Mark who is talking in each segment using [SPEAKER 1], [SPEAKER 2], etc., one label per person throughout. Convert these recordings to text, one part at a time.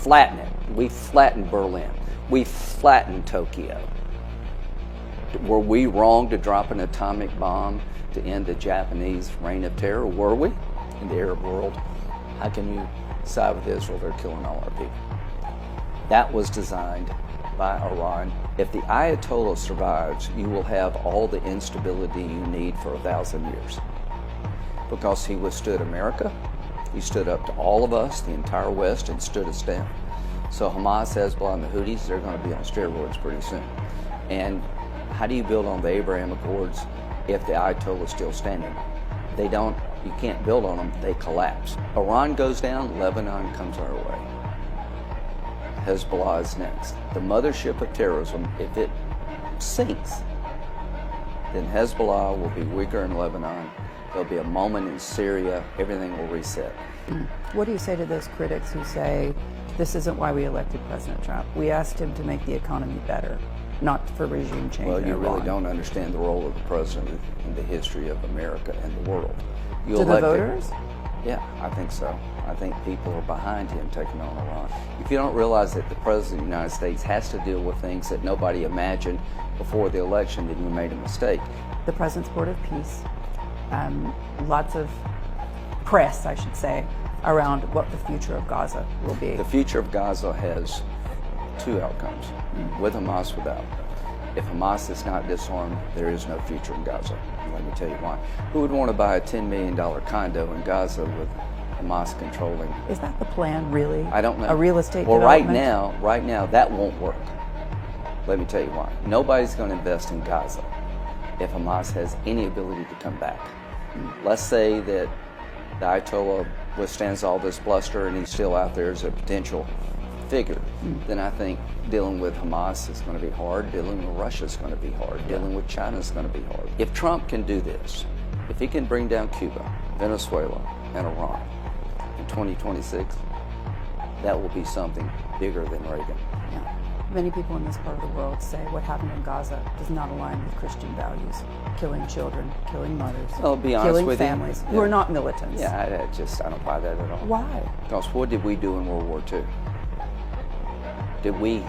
[SPEAKER 1] flatten it. We flattened Berlin. We flattened Tokyo. Were we wrong to drop an atomic bomb to end the Japanese reign of terror? Were we? In the Arab world, how can you side with Israel? They're killing all our people. That was designed by Iran. If the Ayatollah survives, you will have all the instability you need for 1,000 years. Because he withstood America, he stood up to all of us, the entire West, and stood us down. So Hamas, Hezbollah, and the Houthis, they're going to be on steroids pretty soon. And how do you build on the Abraham Accords if the Ayatollah is still standing? They don't, you can't build on them, they collapse. Iran goes down, Lebanon comes our way. Hezbollah is next. The mothership of terrorism, if it sinks, then Hezbollah will be weaker in Lebanon. There'll be a moment in Syria, everything will reset.
[SPEAKER 2] What do you say to those critics who say, this isn't why we elected President Trump? We asked him to make the economy better, not for regime change.
[SPEAKER 1] Well, you really
[SPEAKER 2] Iran.
[SPEAKER 1] don't understand the role of the president in the history of America and the world. You
[SPEAKER 2] To the
[SPEAKER 1] elected-
[SPEAKER 2] voters?
[SPEAKER 1] Yeah, I think so. I think people are behind him taking on Iran. If you don't realize that the President of the United States has to deal with things that nobody imagined before the election, then you made a mistake.
[SPEAKER 2] The President's Board of Peace, lots of press, I should say, around what the future of Gaza will be.
[SPEAKER 1] The future of Gaza has two outcomes, with Hamas, without. If Hamas is not disarmed, there is no future in Gaza. Let me tell you why. Who would want to buy a $10 million condo in Gaza with Hamas controlling?
[SPEAKER 2] Is that the plan, really?
[SPEAKER 1] I don't know.
[SPEAKER 2] A real estate
[SPEAKER 1] Well,
[SPEAKER 2] development?
[SPEAKER 1] right now, that won't work. Let me tell you why. Nobody's going to invest in Gaza if Hamas has any ability to come back. Let's say that the Ayatollah withstands all this bluster and he's still out there as a potential figure. Then I think dealing with Hamas is going to be hard, dealing with Russia is going to be hard, dealing with China is going to be hard. If Trump can do this, if he can bring down Cuba, Venezuela, and Iran in 2026, that will be something bigger than Reagan.
[SPEAKER 2] Yeah. Many people in this part of the world say what happened in Gaza does not align with Christian values. Killing children, killing mothers,
[SPEAKER 1] I'll be honest
[SPEAKER 2] killing
[SPEAKER 1] with you.
[SPEAKER 2] families who are not militants.
[SPEAKER 1] Yeah, I don't buy that at all.
[SPEAKER 2] Why?
[SPEAKER 1] Because what did we do in World War II? Did we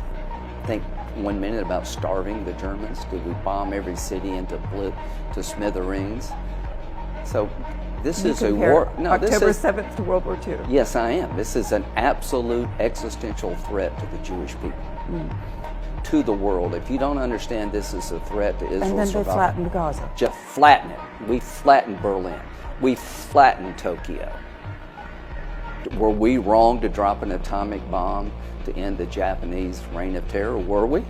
[SPEAKER 1] think 1 minute about starving the Germans? Did we bomb every city into smithereens? So this
[SPEAKER 2] You
[SPEAKER 1] is a
[SPEAKER 2] compare
[SPEAKER 1] war. No,
[SPEAKER 2] October
[SPEAKER 1] this is,
[SPEAKER 2] 7th to World War II.
[SPEAKER 1] Yes, I am. This is an absolute existential threat to the Jewish people, to the world. If you don't understand this is a threat to Israel's
[SPEAKER 2] And then they
[SPEAKER 1] survival,
[SPEAKER 2] flattened Gaza.
[SPEAKER 1] just flatten it. We flattened Berlin. We flattened Tokyo. Were we wrong to drop an atomic bomb to end the Japanese reign of terror? Were we?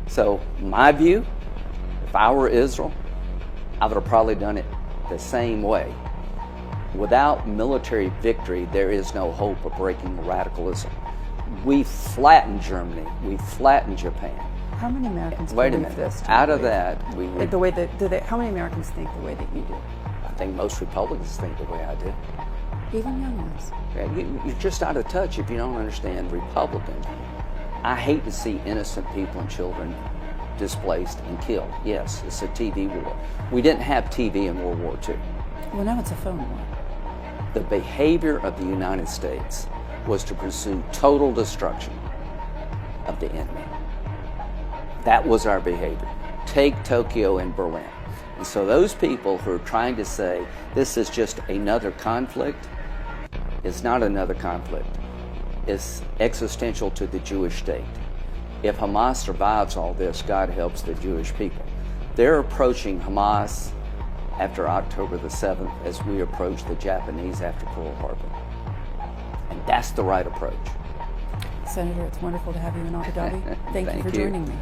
[SPEAKER 1] So my view, if I were Israel, I would have probably done it the same way. Without military victory, there is no hope of breaking radicalism. We flattened Germany. We flattened Japan.
[SPEAKER 2] How many Americans
[SPEAKER 1] Wait a
[SPEAKER 2] believe
[SPEAKER 1] minute.
[SPEAKER 2] this?
[SPEAKER 1] Out of that, we would,
[SPEAKER 2] The way that how many Americans think the way that you do?
[SPEAKER 1] I think most Republicans think the way I do.
[SPEAKER 2] Even young ones.
[SPEAKER 1] Yeah, you're just out of touch if you don't understand Republicans. I hate to see innocent people and children displaced and killed. Yes, it's a TV war. We didn't have TV in World War II.
[SPEAKER 2] Well, now it's a phone war.
[SPEAKER 1] The behavior of the United States was to pursue total destruction of the enemy. That was our behavior. Take Tokyo and Berlin. And so those people who are trying to say this is just another conflict, it's not another conflict. It's existential to the Jewish state. If Hamas survives all this, God helps the Jewish people. They're approaching Hamas after October the 7th as we approach the Japanese after Pearl Harbor. And that's the right approach.
[SPEAKER 2] Senator, it's wonderful to have you in Abu Dhabi. Thank you for joining me.